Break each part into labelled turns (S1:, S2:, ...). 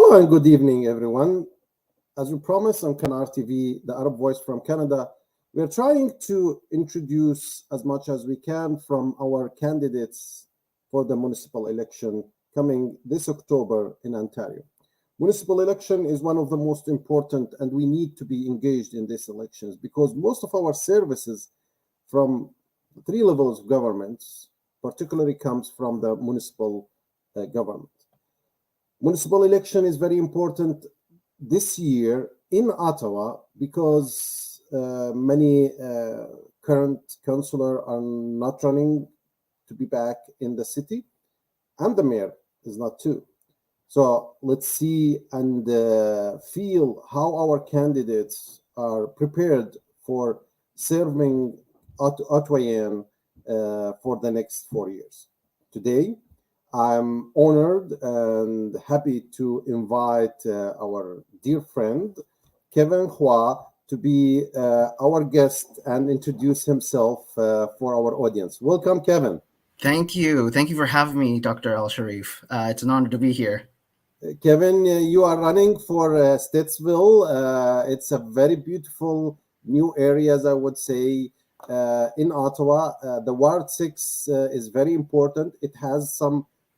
S1: Hello and good evening, everyone. As we promised on Canard TV, the Arab Voice from Canada, we are trying to introduce as much as we can from our candidates for the municipal election coming this October in Ontario. Municipal election is one of the most important, and we need to be engaged in these elections because most of our services from three levels of governments particularly comes from the municipal government. Municipal election is very important this year in Ottawa because many current councillors are not running to be back in the city, and the mayor is not too. So let's see and feel how our candidates are prepared for serving Ottawaien for the next 4 years. Today, I'm honored and happy to invite our dear friend, Kevin Hua, to be our guest and introduce himself for our audience. Welcome, Kevin.
S2: Thank you. Thank you for having me, Dr. Al-Sharif. It's an honor to be here.
S1: Kevin, you are running for Stittsville. It's a very beautiful new area, as I would say, in Ottawa. The Ward 6 is very important. It has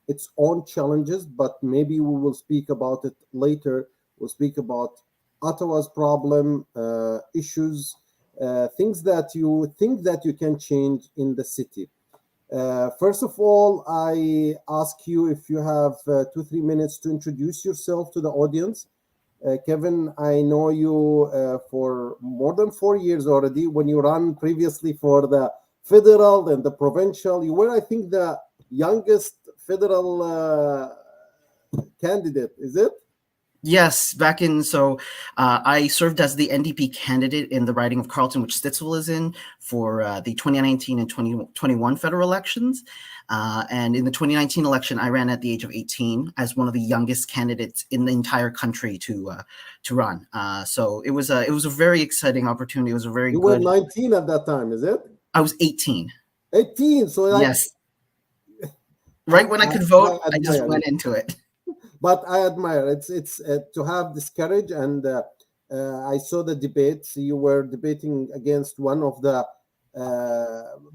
S1: its own challenges, but maybe we will speak about it later. We'll speak about Ottawa's problem, issues, things that you think that you can change in the city. First of all, I ask you if you have 2-3 minutes to introduce yourself to the audience. Kevin, I know you for more than 4 years already. When you ran previously for the federal and the provincial, you were, I think, the youngest federal candidate, is it?
S2: Yes, I served as the NDP candidate in the riding of Carleton, which Stittsville is in, for the 2019 and 2021 federal elections. And in the 2019 election, I ran at the age of 18 as one of the youngest candidates in the entire country to run. So it was a very exciting opportunity. It was a very
S1: You were 19 at that time, is it?
S2: I was 18.
S1: 18, so
S2: yes. Right when I could vote, I just went into it.
S1: But I admire it's to have this courage, and I saw the debates. You were debating against one of the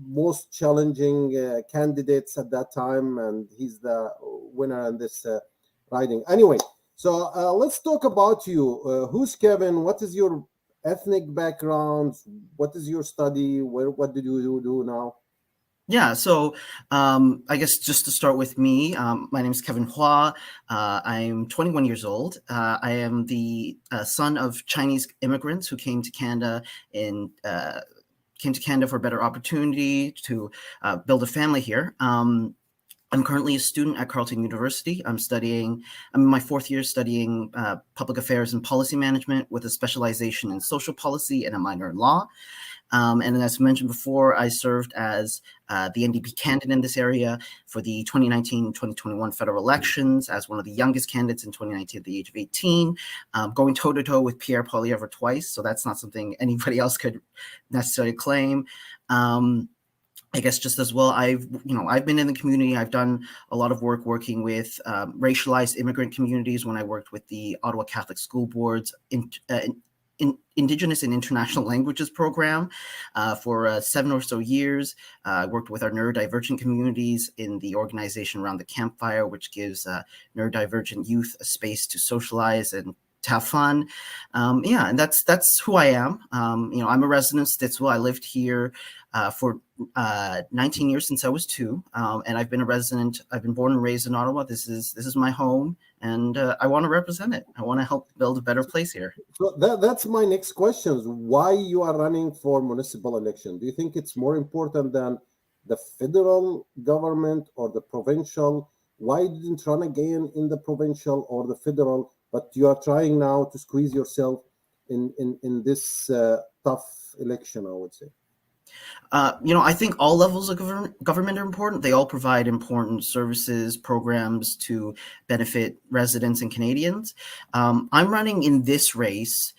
S1: most challenging candidates at that time, and he's the winner in this riding. Anyway, so let's talk about you. Who's Kevin? What is your ethnic background? What is your study? What did you do now?
S2: Yeah, so I guess just to start with me, my name is Kevin Hua. I'm 21 years old. I am the son of Chinese immigrants who came to Canada for a better opportunity to build a family here. I'm currently a student at Carleton University. I'm in my 4th year studying public affairs and policy management with a specialization in social policy and a minor in law. And as mentioned before, I served as the NDP candidate in this area for the 2019-2021 federal elections as one of the youngest candidates in 2019 at the age of 18, going toe-to-toe with Pierre Poilievre twice. So that's not something anybody else could necessarily claim. I guess just as well, I've been in the community. I've done a lot of work working with racialized immigrant communities when I worked with the Ottawa Catholic School Board's Indigenous and International Languages program for 7 or so years. I worked with our neurodivergent communities in the organization Around the Campfire, which gives neurodivergent youth a space to socialize and to have fun. And that's who I am. I'm a resident of Stittsville. I lived here for 19 years since I was 2, and I've been a resident. I've been born and raised in Ottawa. This is my home, and I want to represent it. I want to help build a better place here.
S1: So that's my next question. Why you are running for municipal election? Do you think it's more important than the federal government or the provincial? Why didn't run again in the provincial or the federal, but you are trying now to squeeze yourself in this tough election, I would say?
S2: I think all levels of government are important. They all provide important services, programs to benefit residents and Canadians. I'm running in this race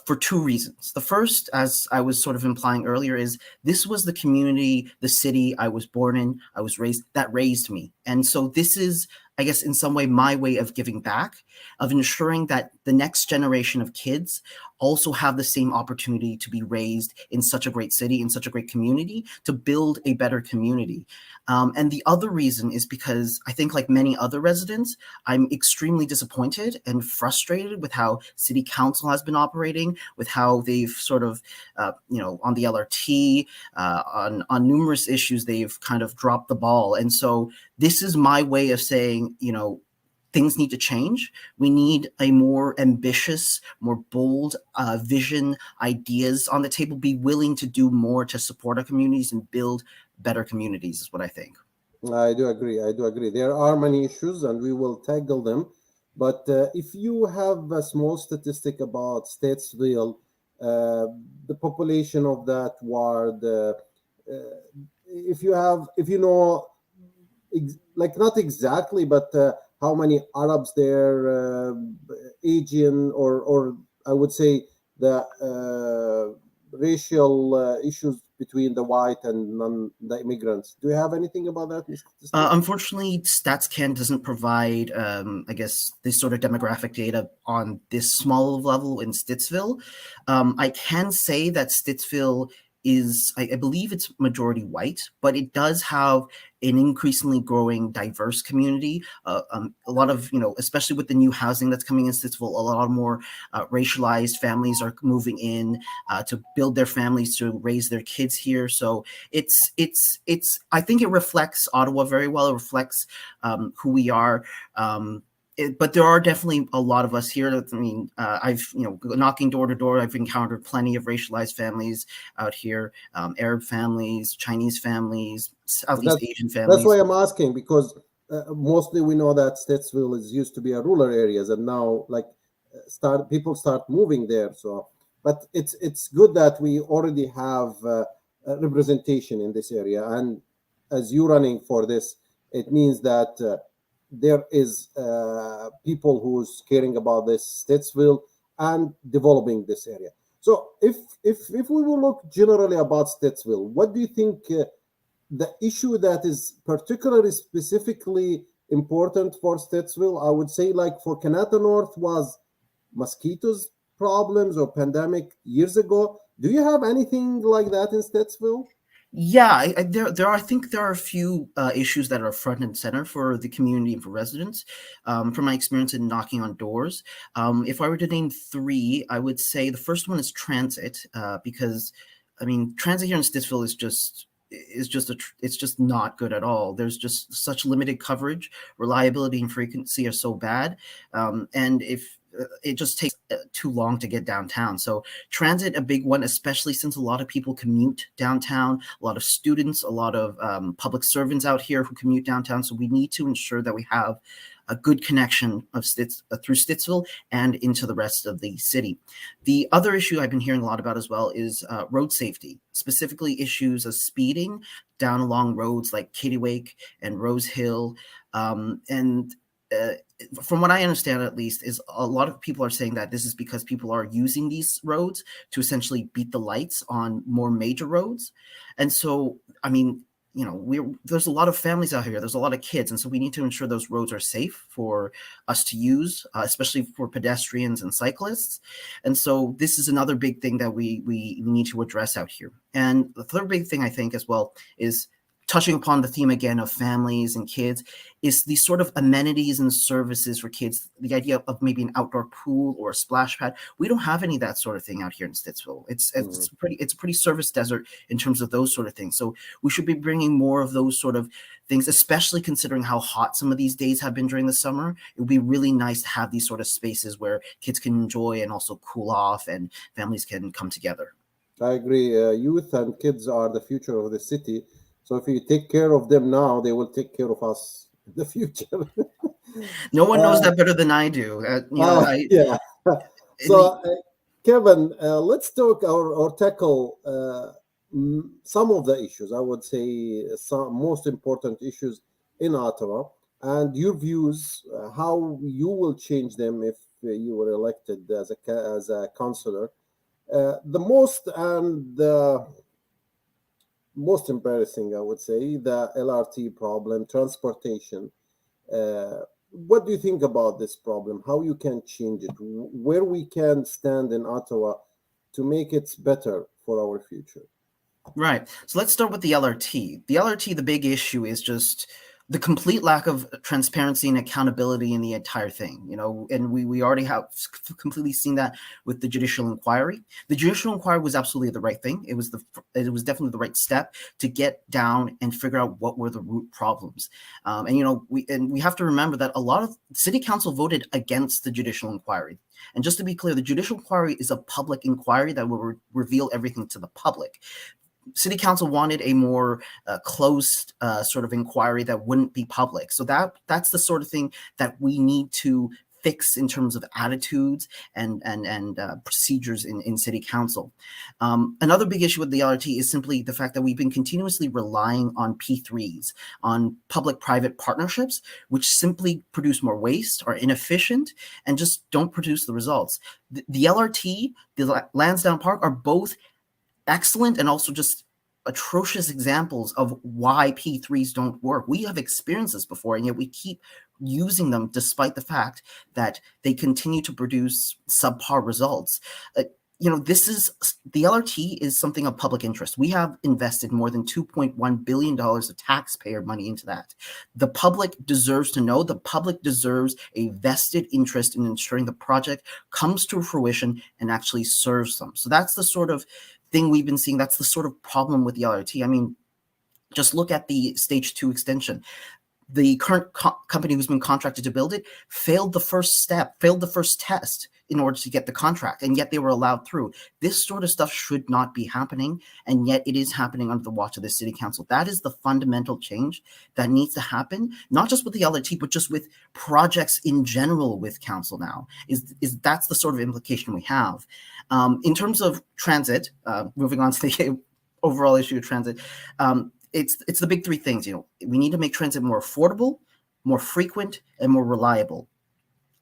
S2: for 2 reasons. The first, as I was sort of implying earlier, is this was the community, the city I was born in, I was raised, that raised me. And so this is I guess in some way, my way of giving back, of ensuring that the next generation of kids also have the same opportunity to be raised in such a great city, in such a great community, to build a better community. And the other reason is because I think, like many other residents, I'm extremely disappointed and frustrated with how City Council has been operating, with how they've sort of, on the LRT, on numerous issues, they've kind of dropped the ball. And so this is my way of saying, things need to change. We need a more ambitious, more bold vision, ideas on the table, be willing to do more to support our communities and build better communities is what I think.
S1: I do agree. I do agree. There are many issues, and we will tackle them. But if you have a small statistic about Stittsville, the population of that ward, if you know, like not exactly, but how many Arabs there, Asian, or I would say the racial issues between the white and the immigrants. Do you have anything about that, Mr.
S2: Unfortunately, StatsCan doesn't provide, I guess, this sort of demographic data on this small level in Stittsville. I can say that Stittsville is, I believe it's majority white, but it does have an increasingly growing diverse community. A lot of, especially with the new housing that's coming in Stittsville, a lot more racialized families are moving in to build their families, to raise their kids here. So it's I think it reflects Ottawa very well. It reflects who we are. But there are definitely a lot of us here. I mean, I've, knocking door to door, I've encountered plenty of racialized families out here, Arab families, Chinese families, Southeast Asian families.
S1: That's why I'm asking, because mostly we know that Stittsville used to be a rural areas, and now people start moving there. So, but it's good that we already have representation in this area, and as you running for this, it means that there is people who's caring about this Stittsville and developing this area. So if we will look generally about Stittsville, what do you think the issue that is particularly specifically important for Stittsville? I would say, like for Kanata North, was mosquitoes problems or pandemic years ago. Do you have anything like that in Stittsville?
S2: Yeah, I think there are a few issues that are front and center for the community and for residents. From my experience in knocking on doors, if I were to name three, I would say the first one is transit, because I mean, transit here in Stittsville it's just not good at all. There's just such limited coverage, reliability and frequency are so bad, and if it just takes too long to get downtown. So transit, a big one, especially since a lot of people commute downtown, a lot of students, a lot of public servants out here who commute downtown. So we need to ensure that we have a good connection of through Stittsville and into the rest of the city. The other issue I've been hearing a lot about as well is road safety, specifically issues of speeding down along roads like Kittiwake and Rose Hill. From what I understand, at least, is a lot of people are saying that this is because people are using these roads to essentially beat the lights on more major roads. And so, I mean, there's a lot of families out here, there's a lot of kids, and so we need to ensure those roads are safe for us to use, especially for pedestrians and cyclists. And so this is another big thing that we need to address out here. And the third big thing I think as well is, touching upon the theme again of families and kids, is these sort of amenities and services for kids. The idea of maybe an outdoor pool or a splash pad. We don't have any of that sort of thing out here in Stittsville. It's a pretty service desert in terms of those sort of things. So we should be bringing more of those sort of things, especially considering how hot some of these days have been during the summer. It would be really nice to have these sort of spaces where kids can enjoy and also cool off, and families can come together.
S1: I agree. Youth and kids are the future of the city. So if you take care of them now, they will take care of us in the future.
S2: No one knows that better than I do.
S1: Yeah. So, Kevin, let's talk or tackle some of the issues. I would say some most important issues in Ottawa, and your views, how you will change them if you were elected as a councillor. The most embarrassing, I would say, the LRT problem, transportation. What do you think about this problem? How you can change it? Where we can stand in Ottawa to make it better for our future?
S2: Right. So let's start with the LRT. The LRT, the big issue is just the complete lack of transparency and accountability in the entire thing, and we already have completely seen that with the judicial inquiry. The judicial inquiry was absolutely the right thing. It was definitely the right step to get down and figure out what were the root problems. We have to remember that a lot of city council voted against the judicial inquiry. And just to be clear, the judicial inquiry is a public inquiry that will reveal everything to the public. City council wanted a more closed sort of inquiry that wouldn't be public. So that's the sort of thing that we need to fix in terms of attitudes and procedures in city council. Another big issue with the LRT is simply the fact that we've been continuously relying on P3s, on public-private partnerships, which simply produce more waste, are inefficient, and just don't produce the results. The LRT, the Lansdowne Park are both excellent and also just atrocious examples of why P3s don't work. We have experienced this before, and yet we keep using them despite the fact that they continue to produce subpar results. The LRT is something of public interest. We have invested more than $2.1 billion of taxpayer money into that. The public deserves to know. The public deserves a vested interest in ensuring the project comes to fruition and actually serves them. So that's the sort of thing we've been seeing. That's the sort of problem with the LRT. I mean, just look at the stage 2 extension. The current company who's been contracted to build it failed the first test in order to get the contract, and yet they were allowed through. This sort of stuff should not be happening, and yet it is happening under the watch of the city council. That is the fundamental change that needs to happen, not just with the LRT, but just with projects in general with council now. That's the sort of implication we have. In terms of transit, moving on to the overall issue of transit, it's the big three things. We need to make transit more affordable, more frequent, and more reliable.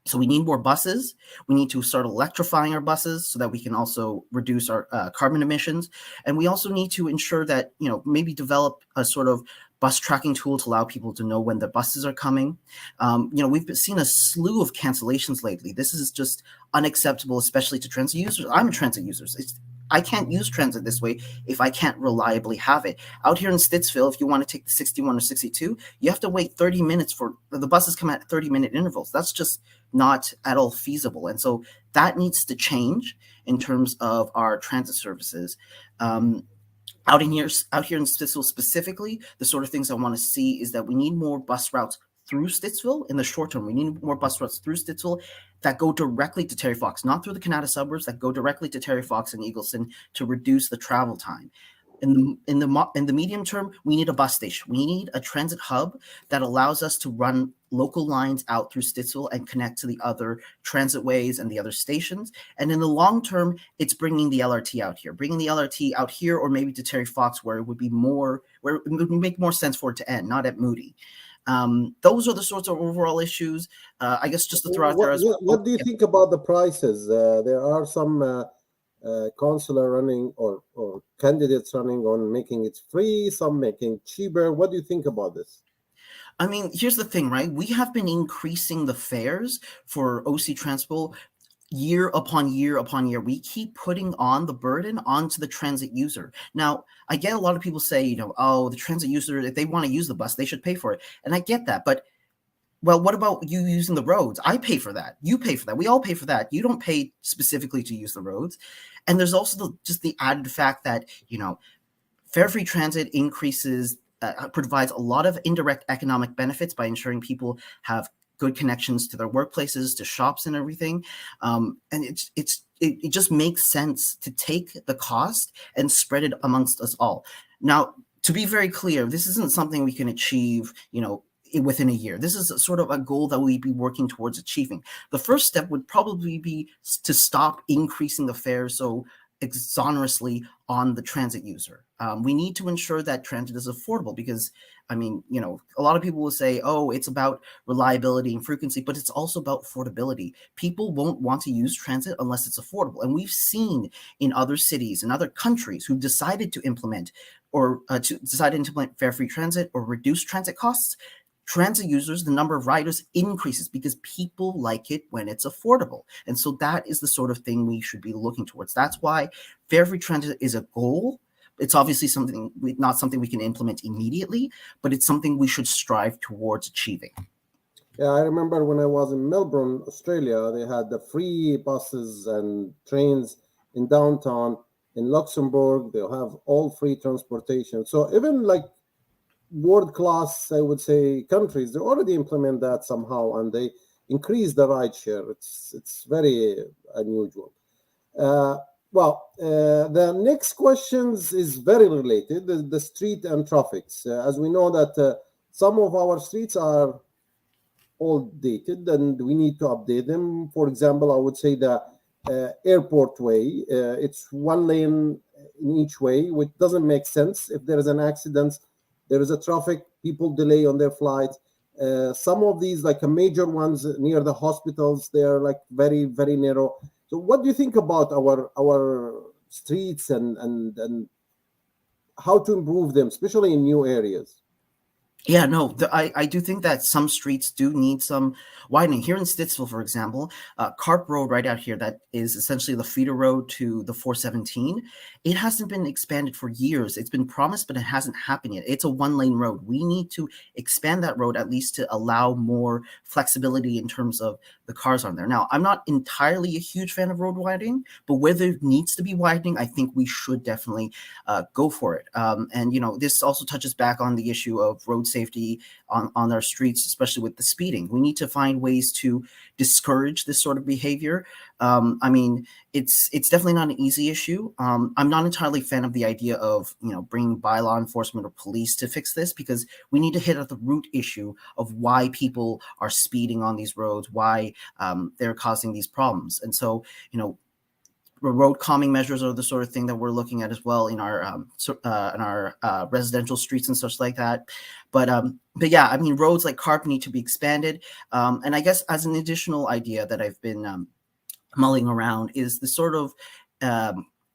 S2: So we need more buses. We need to start electrifying our buses so that we can also reduce our carbon emissions. And we also need to ensure that, maybe develop a sort of bus tracking tool to allow people to know when the buses are coming. We've seen a slew of cancellations lately. This is just unacceptable, especially to transit users. I'm a transit user. I can't use transit this way if I can't reliably have it. Out here in Stittsville, if you want to take the 61 or 62, you have to wait 30 minutes for the buses come at 30-minute intervals. That's just not at all feasible. And so that needs to change in terms of our transit services. Out here in Stittsville specifically, the sort of things I want to see is that we need more bus routes through Stittsville in the short term. We need more bus routes through Stittsville that go directly to Terry Fox, not through the Canada suburbs, that go directly to Terry Fox and Eagleston to reduce the travel time. In the medium term, we need a bus station. We need a transit hub that allows us to run local lines out through Stittsville and connect to the other transit ways and the other stations. And in the long term, it's bringing the LRT out here, or maybe to Terry Fox, where it would make more sense for it to end, not at Moody. Those are the sorts of overall issues. I guess just to throw out there as well.
S1: What do you think about the prices? There are some councillor running or candidates running on making it free, some making cheaper. What do you think about this?
S2: I mean, here's the thing, right? We have been increasing the fares for OC Transpo year upon year upon year. We keep putting on the burden onto the transit user. Now, I get a lot of people say, the transit user, if they want to use the bus, they should pay for it. And I get that. But, well, what about you using the roads? I pay for that. You pay for that. We all pay for that. You don't pay specifically to use the roads. And there's also just the added fact that, fare-free transit provides a lot of indirect economic benefits by ensuring people have good connections to their workplaces, to shops and everything. And it just makes sense to take the cost and spread it amongst us all. Now, to be very clear, this isn't something we can achieve, within a year. This is sort of a goal that we'd be working towards achieving. The first step would probably be to stop increasing the fares so exonerously on the transit user. We need to ensure that transit is affordable because, a lot of people will say, it's about reliability and frequency, but it's also about affordability. People won't want to use transit unless it's affordable. And we've seen in other cities and other countries who decided to implement fare-free transit or reduce transit costs, transit users, the number of riders increases because people like it when it's affordable. And so that is the sort of thing we should be looking towards. That's why fare-free transit is a goal. It's obviously not something we can implement immediately, but it's something we should strive towards achieving.
S1: Yeah, I remember when I was in Melbourne, Australia, they had the free buses and trains in downtown. In Luxembourg, they'll have all free transportation. So even like world class, I would say, countries, they already implement that somehow, and they increase the ride share. It's very unusual. The next questions is very related, the street and traffics. As we know that some of our streets are old dated and we need to update them. For example, I would say the airport way, it's one lane in each way, which doesn't make sense. If there is an accident, there is a traffic, people delay on their flights. Some of these, like major ones near the hospitals, they are like very, very narrow. So what do you think about our streets and how to improve them, especially in new areas?
S2: Yeah, no, I do think that some streets do need some widening. Here in Stittsville, for example, Carp Road right out here, that is essentially the feeder road to the 417, it hasn't been expanded for years. It's been promised, but it hasn't happened yet. It's a one-lane road. We need to expand that road at least to allow more flexibility in terms of the cars on there. Now, I'm not entirely a huge fan of road widening, but where there needs to be widening, I think we should definitely go for it. And, you know, this also touches back on the issue of road safety on our streets, especially with the speeding. We need to find ways to discourage this sort of behavior. I mean, it's definitely not an easy issue. I'm not entirely a fan of the idea of, you know, bringing by law enforcement or police to fix this, because we need to hit at the root issue of why people are speeding on these roads, why they're causing these problems. And so, you know, road calming measures are the sort of thing that we're looking at as well in our residential streets and such like that. But yeah, I mean, roads like Carp need to be expanded. And I guess as an additional idea that I've been mulling around is the sort of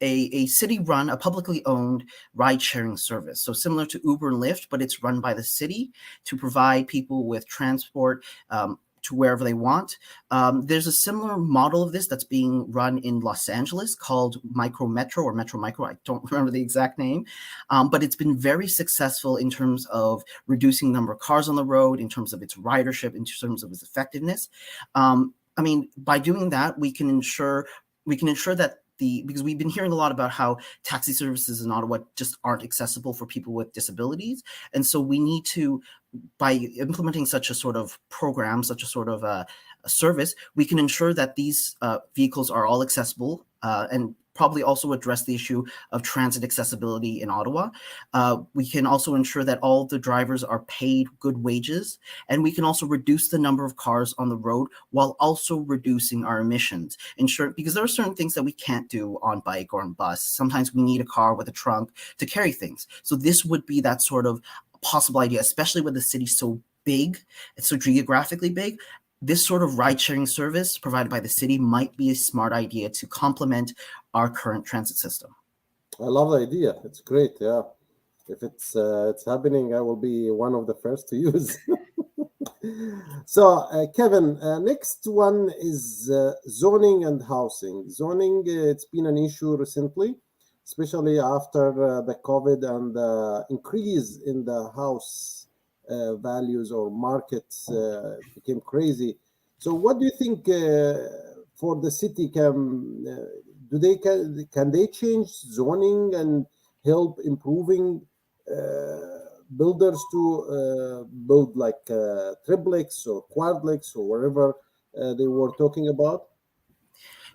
S2: a city-run, a publicly owned ride-sharing service. So similar to Uber and Lyft, but it's run by the city to provide people with transport to wherever they want. There's a similar model of this that's being run in Los Angeles called Micro Metro or Metro Micro. I don't remember the exact name, but it's been very successful in terms of reducing the number of cars on the road, in terms of its ridership, in terms of its effectiveness. I mean, by doing that, we can ensure that because we've been hearing a lot about how taxi services in Ottawa just aren't accessible for people with disabilities. And so we need to, by implementing such a sort of program, such a sort of a service, we can ensure that these vehicles are all accessible and probably also address the issue of transit accessibility in Ottawa. We can also ensure that all the drivers are paid good wages, and we can also reduce the number of cars on the road while also reducing our emissions. Because there are certain things that we can't do on bike or on bus. Sometimes we need a car with a trunk to carry things. So this would be that sort of possible idea, especially with the city so big, it's so geographically big. This sort of ride-sharing service provided by the city might be a smart idea to complement our current transit system.
S1: I love the idea. It's great. Yeah, if it's happening, I will be one of the first to use. So, Kevin, next one is zoning and housing. Zoning, it's been an issue recently, especially after the COVID and the increase in the house values or markets became crazy. So what do you think for the city? Can they change zoning and help improving builders to build like triplex or quadplex or whatever they were talking about?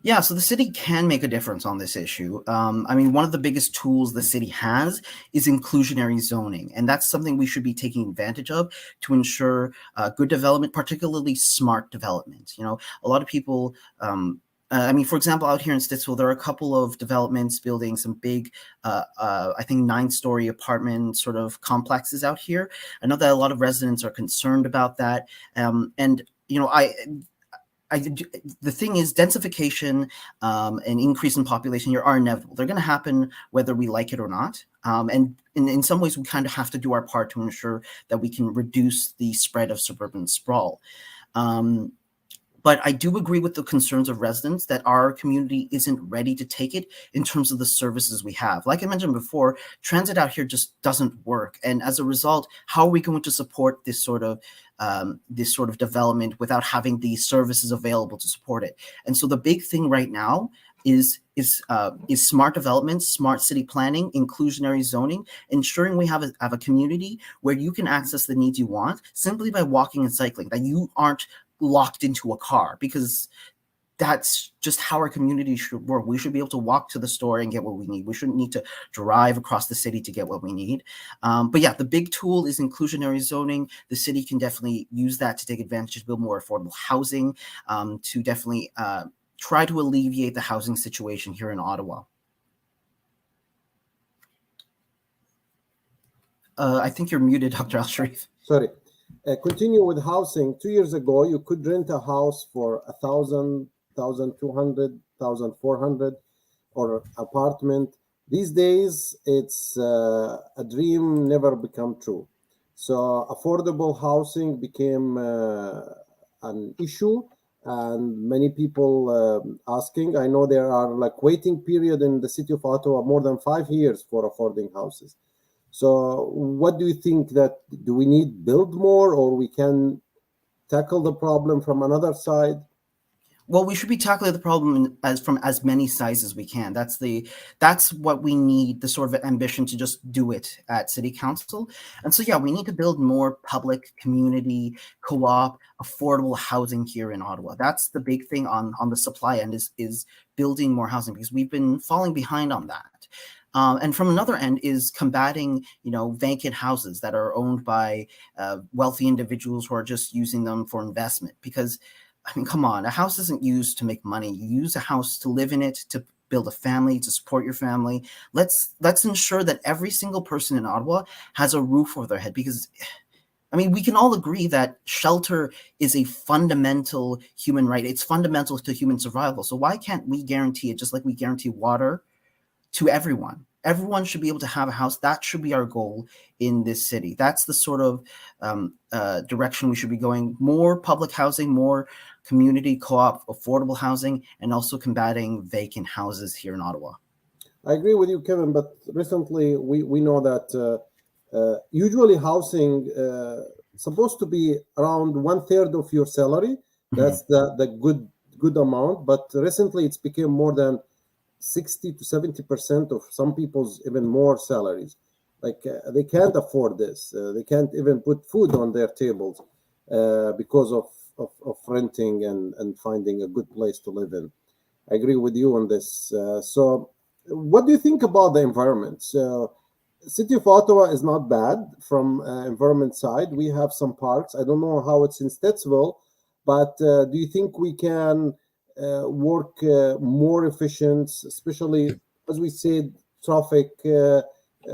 S2: Yeah, so the city can make a difference on this issue. I mean, one of the biggest tools the city has is inclusionary zoning, and that's something we should be taking advantage of to ensure good development, particularly smart development. You know, a lot of people, I mean, for example, out here in Stittsville, there are a couple of developments building some big, I think 9-story apartment sort of complexes out here. I know that a lot of residents are concerned about that. And, you know, the thing is, densification and increase in population here are inevitable. They're going to happen whether we like it or not. And in some ways, we kind of have to do our part to ensure that we can reduce the spread of suburban sprawl. But I do agree with the concerns of residents that our community isn't ready to take it in terms of the services we have. Like I mentioned before, transit out here just doesn't work. And as a result, how are we going to support this sort of development without having the services available to support it? And so the big thing right now is smart development, smart city planning, inclusionary zoning, ensuring we have a community where you can access the needs you want simply by walking and cycling, that you aren't locked into a car, because that's just how our community should work. We should be able to walk to the store and get what we need. We shouldn't need to drive across the city to get what we need. But yeah, the big tool is inclusionary zoning. The city can definitely use that to take advantage to build more affordable housing, to definitely try to alleviate the housing situation here in Ottawa. I think you're muted, Dr. Al-Sharif.
S1: Sorry. Continue with housing. 2 years ago, you could rent a house for 1,000, 1,200, 1,400, or apartment. These days, it's a dream never become true. So affordable housing became an issue, and many people asking. I know there are like waiting period in the city of Ottawa more than 5 years for affording houses. So what do you think, that do we need build more, or we can tackle the problem from another side?
S2: Well, we should be tackling the problem from as many sides as we can. That's what we need, the sort of ambition to just do it at City Council. And so, yeah, we need to build more public, community, co-op, affordable housing here in Ottawa. That's the big thing on the supply end, is building more housing, because we've been falling behind on that. And from another end is combating, vacant houses that are owned by wealthy individuals who are just using them for investment. Because, I mean, come on, a house isn't used to make money. You use a house to live in it, to build a family, to support your family. Let's ensure that every single person in Ottawa has a roof over their head, because, I mean, we can all agree that shelter is a fundamental human right. It's fundamental to human survival. So why can't we guarantee it, just like we guarantee water to everyone? Everyone should be able to have a house. That should be our goal in this city. That's the sort of direction we should be going. More public housing, more community co-op, affordable housing, and also combating vacant houses here in Ottawa.
S1: I agree with you, Kevin, but recently we know that usually housing supposed to be around 1/3 of your salary. That's the good amount, but recently it's become more than 60 to 70% of some people's even more salaries. Like they can't afford this. They can't even put food on their tables because of renting and finding a good place to live in. I agree with you on this. So what do you think about the environment? So City of Ottawa is not bad from environment side. We have some parks. I don't know how it's in Stittsville, but do you think we can work more efficient, especially as we said, traffic,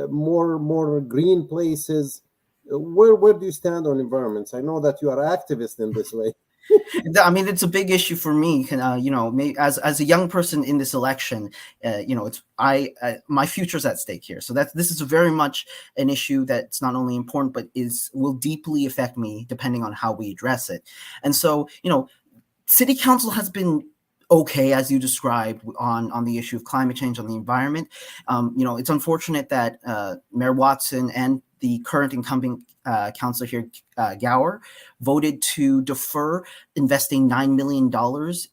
S1: more green places? Where do you stand on environments? I know that you are activist in this way.
S2: I mean, it's a big issue for me. As a young person in this election, it's my future's at stake here. So this is very much an issue that's not only important, but will deeply affect me depending on how we address it. And so, City Council has been okay, as you described, on the issue of climate change, on the environment. It's unfortunate that Mayor Watson and the current incumbent councillor here, Gower, voted to defer investing $9 million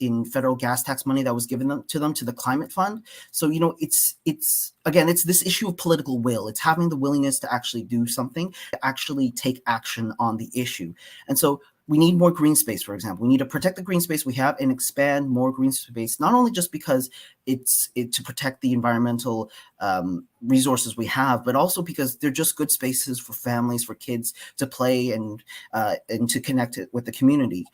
S2: in federal gas tax money that was given to them to the climate fund. So, it's this issue of political will. It's having the willingness to actually do something, to actually take action on the issue. And so we need more green space, for example. We need to protect the green space we have and expand more green space, not only just because it's to protect the environmental resources we have, but also because they're just good spaces for families, for kids to play and to connect it with the community.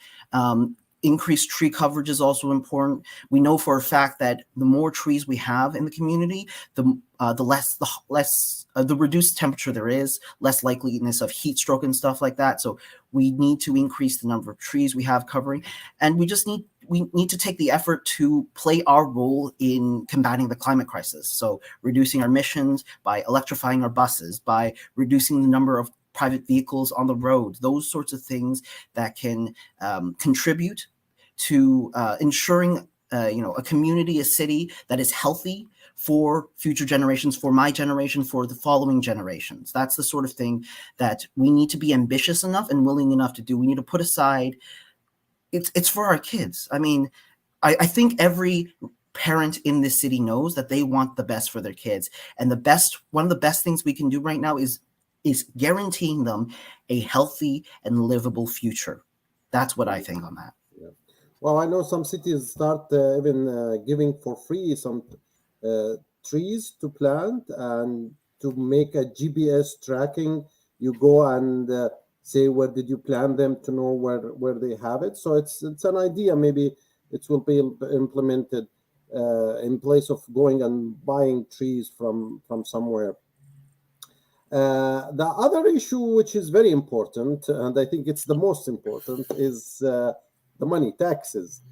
S2: Increased tree coverage is also important. We know for a fact that the more trees we have in the community, the reduced temperature there is, less likeliness of heat stroke and stuff like that. So we need to increase the number of trees we have covering, and we we need to take the effort to play our role in combating the climate crisis. So reducing our emissions by electrifying our buses, by reducing the number of private vehicles on the road, those sorts of things that can contribute to ensuring a community, a city that is healthy for future generations, for my generation, for the following generations. That's the sort of thing that we need to be ambitious enough and willing enough to do. We need to put aside, it's for our kids. I mean, I think every parent in this city knows that they want the best for their kids. And one of the best things we can do right now is guaranteeing them a healthy and livable future. That's what I think on that.
S1: Yeah. Well, I know some cities start even giving for free some trees to plant and to make a GPS tracking. You go and say where did you plant them to know where they have it. So it's an idea. Maybe it will be implemented in place of going and buying trees from somewhere. The other issue, which is very important, and I think it's the most important, is the money, taxes.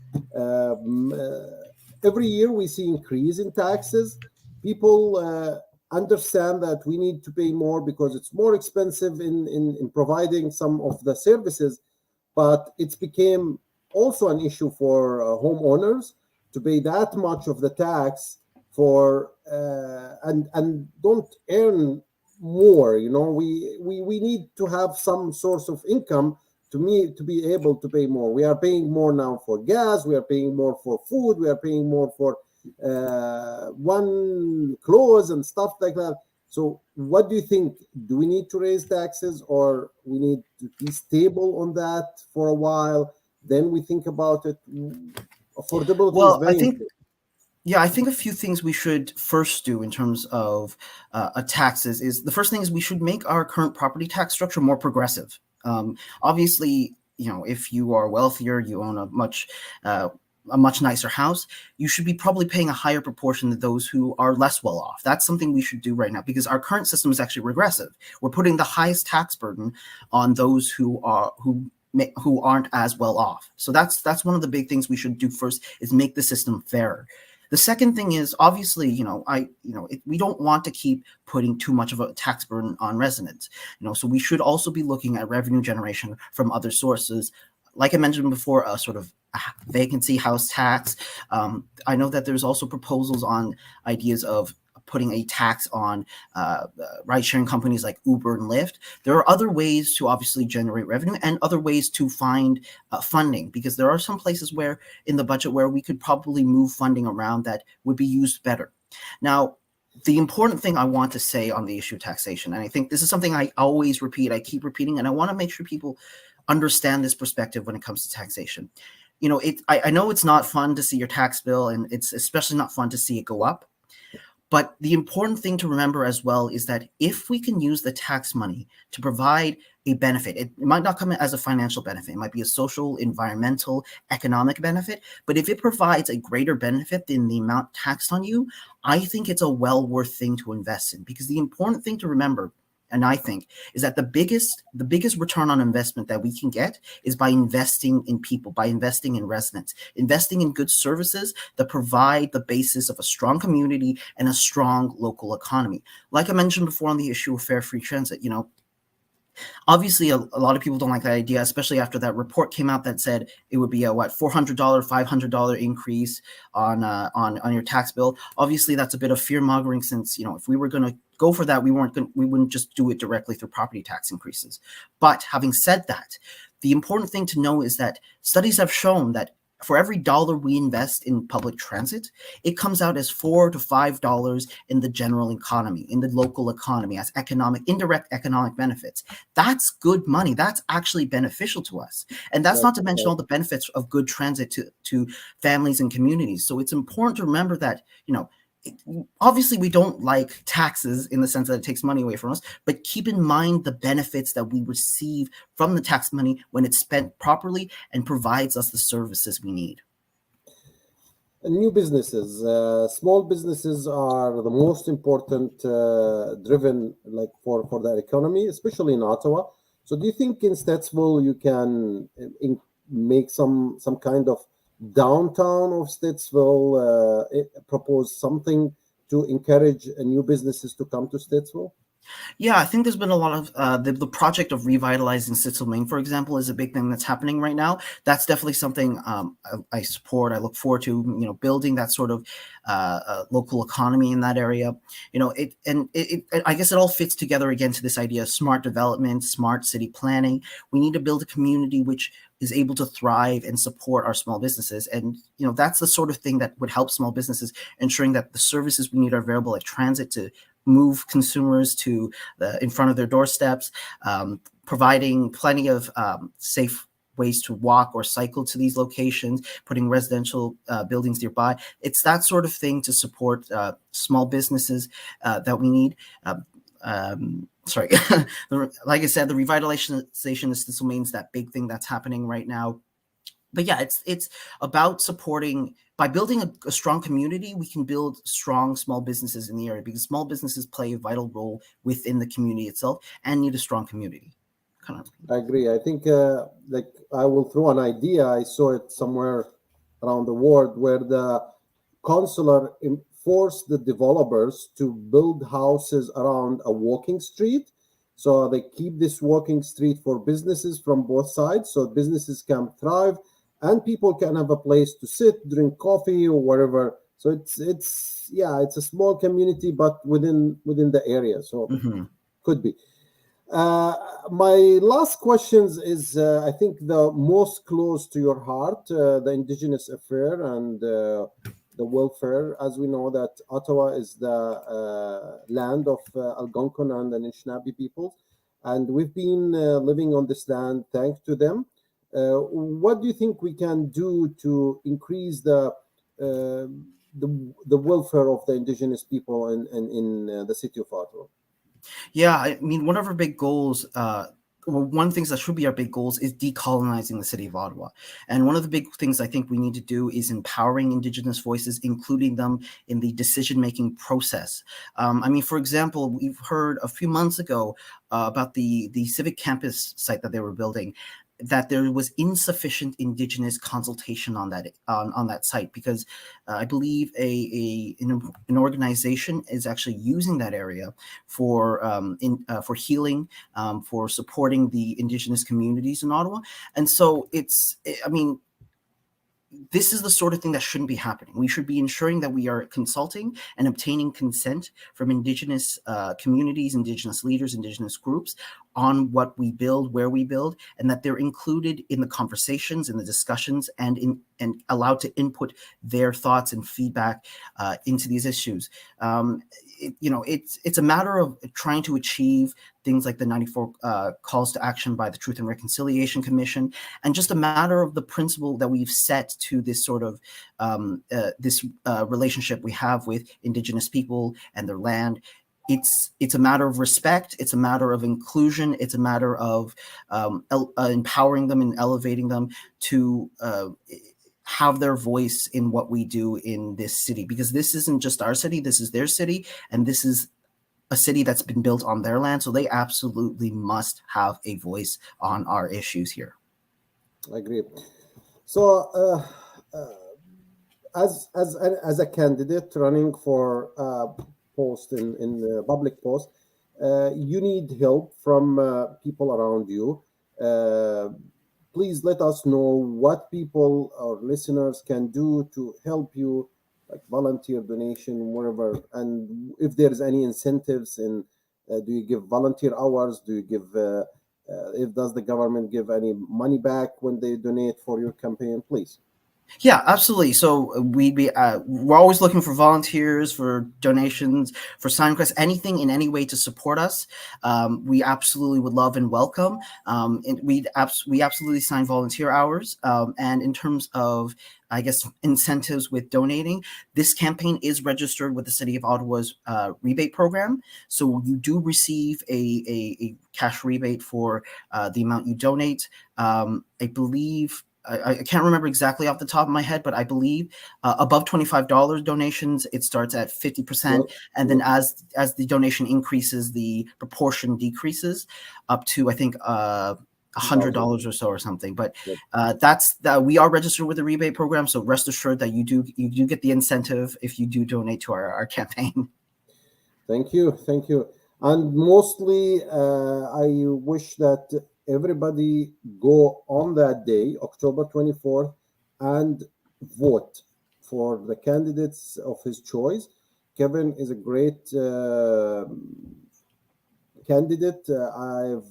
S1: Every year we see increase in taxes. People understand that we need to pay more because it's more expensive in providing some of the services, but it's became also an issue for homeowners to pay that much of the tax for and don't earn more. We need to have some source of income to be able to pay more. We are paying more now for gas, we are paying more for food, we are paying more for one clothes and stuff like that. So what do you think? Do we need to raise taxes, or we need to be stable on that for a while, then we think about it? Affordability is very important.
S2: Yeah, I think a few things we should first do in terms of taxes is, the first thing is we should make our current property tax structure more progressive. Obviously, if you are wealthier, you own a much nicer house, you should be probably paying a higher proportion than those who are less well off. That's something we should do right now, because our current system is actually regressive. We're putting the highest tax burden on those who aren't as well off. So that's one of the big things we should do first, is make the system fairer. The second thing is, obviously, we don't want to keep putting too much of a tax burden on residents. So we should also be looking at revenue generation from other sources. Like I mentioned before, a sort of vacancy house tax. I know that there's also proposals on ideas of putting a tax on ride-sharing companies like Uber and Lyft. There are other ways to obviously generate revenue and other ways to find funding, because there are some places where in the budget where we could probably move funding around that would be used better. Now, the important thing I want to say on the issue of taxation, and I think this is something I always repeat, I keep repeating, and I want to make sure people understand this perspective when it comes to taxation. I know it's not fun to see your tax bill, and it's especially not fun to see it go up. But the important thing to remember as well is that if we can use the tax money to provide a benefit, it might not come as a financial benefit, it might be a social, environmental, economic benefit, but if it provides a greater benefit than the amount taxed on you, I think it's a well worth thing to invest in. Because the important thing to remember, and I think, is that the biggest return on investment that we can get is by investing in people, by investing in residents, investing in good services that provide the basis of a strong community and a strong local economy. Like I mentioned before on the issue of fair free transit, obviously a lot of people don't like that idea, especially after that report came out that said it would be a $400, $500 increase on your tax bill. Obviously, that's a bit of fear mongering, since if we were going to go for that, we wouldn't just do it directly through property tax increases. But having said that, the important thing to know is that studies have shown that for every dollar we invest in public transit, it comes out as $4 to $5 in the general economy, in the local economy, as indirect economic benefits. That's good money. That's actually beneficial to us. And that's not to mention all the benefits of good transit to families and communities. So it's important to remember that, obviously we don't like taxes in the sense that it takes money away from us, but keep in mind the benefits that we receive from the tax money when it's spent properly and provides us the services we need.
S1: New businesses, small businesses are the most important, driven like for the economy, especially in Ottawa. So do you think in Stittsville you can make some kind of downtown of Stittsville propose something to encourage new businesses to come to Stittsville?
S2: Yeah, I think there's been a lot of the project of revitalizing Stittsville, Maine, for example, is a big thing that's happening right now. That's definitely something I support. I look forward to, building that sort of local economy in that area. I guess it all fits together again to this idea of smart development, smart city planning. We need to build a community which is able to thrive and support our small businesses. And, that's the sort of thing that would help small businesses, ensuring that the services we need are available, like transit to move consumers to in front of their doorsteps, providing plenty of safe ways to walk or cycle to these locations, putting residential buildings nearby. It's that sort of thing to support small businesses that we need. Sorry, like I said, the revitalization of Stittsville Maine's that big thing that's happening right now. But yeah, it's about supporting. By building a strong community, we can build strong small businesses in the area, because small businesses play a vital role within the community itself and need a strong community.
S1: I agree. I think I will throw an idea. I saw it somewhere around the world where the councillor forced the developers to build houses around a walking street. So they keep this walking street for businesses from both sides, so businesses can thrive and people can have a place to sit, drink coffee or whatever. So it's a small community, but within the area. So could be. My last questions is, I think, the most close to your heart, the Indigenous Affairs and the welfare. As we know that Ottawa is the land of Algonquin and the Anishinaabe peoples, and we've been living on this land thanks to them. What do you think we can do to increase the welfare of the Indigenous people in the city of Ottawa?
S2: Yeah, I mean, one of our big goals, one of the things that should be our big goals is decolonizing the city of Ottawa. And one of the big things I think we need to do is empowering Indigenous voices, including them in the decision-making process. I mean, for example, we've heard a few months ago about the civic campus site that they were building, that there was insufficient Indigenous consultation on that site, because I believe an organization is actually using that area for healing, for supporting the Indigenous communities in Ottawa. And so this is the sort of thing that shouldn't be happening. We should be ensuring that we are consulting and obtaining consent from Indigenous communities, Indigenous leaders, Indigenous groups on what we build, where we build, and that they're included in the conversations, in the discussions, and allowed to input their thoughts and feedback into these issues. It's a matter of trying to achieve things like the 94 calls to action by the Truth and Reconciliation Commission, and just a matter of the principle that we've set to this sort of relationship we have with Indigenous people and their land. It's a matter of respect. It's a matter of inclusion. It's a matter of empowering them and elevating them to have their voice in what we do in this city, because this isn't just our city, this is their city, and this is a city that's been built on their land, so they absolutely must have a voice on our issues here.
S1: I agree. So as a candidate running for post in the public post, you need help from people around you. Please let us know what people or listeners can do to help you, like volunteer, donation, wherever, and if there's any incentives in, do you give volunteer hours? Do you give, does the government give any money back when they donate for your campaign? Please.
S2: Yeah, absolutely. So we're always looking for volunteers, for donations, for sign requests, anything in any way to support us. We absolutely would love and welcome. And we absolutely sign volunteer hours. And in terms of, I guess, incentives with donating, this campaign is registered with the City of Ottawa's rebate program. So you do receive a cash rebate for the amount you donate. I believe, I can't remember exactly off the top of my head, but I believe above $25 donations, it starts at 50%. And then as the donation increases, the proportion decreases up to, I think, $100 or so or something. But
S1: Yep.
S2: we are registered with the rebate program, so rest assured that you do get the incentive if you do donate to our campaign.
S1: Thank you. And mostly, I wish that everybody go on that day, October 24th, and vote for the candidates of his choice. Kevin is a great candidate. I've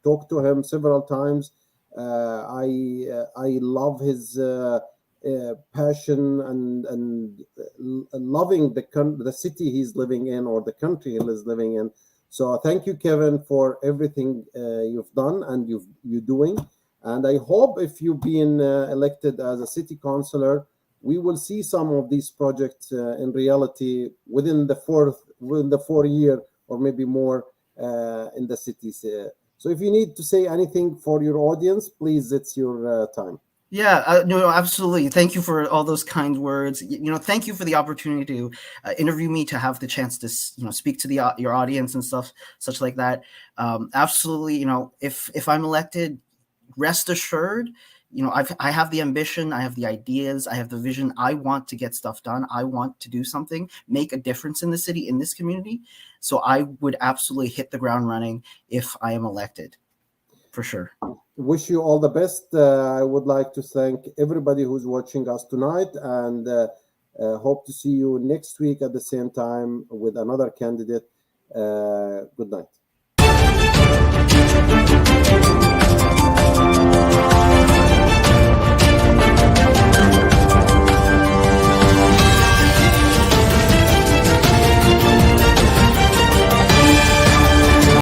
S1: talked to him several times. I love his passion and loving the city he's living in, or the country he is living in. So thank you, Kevin, for everything you've done and you're doing. And I hope if you've been elected as a city councillor, we will see some of these projects in reality within the 4 year or maybe more in the cities. So if you need to say anything for your audience, please, it's your time.
S2: Yeah, no, absolutely. Thank you for all those kind words. Thank you for the opportunity to interview me, to have the chance to, speak to your audience and stuff, such like that. Absolutely. If I'm elected, rest assured, I have the ambition, I have the ideas, I have the vision. I want to get stuff done. I want to do something, make a difference in the city, in this community. So I would absolutely hit the ground running if I am elected, for sure.
S1: Wish you all the best. I would like to thank everybody who's watching us tonight, and hope to see you next week at the same time with another candidate. Good night.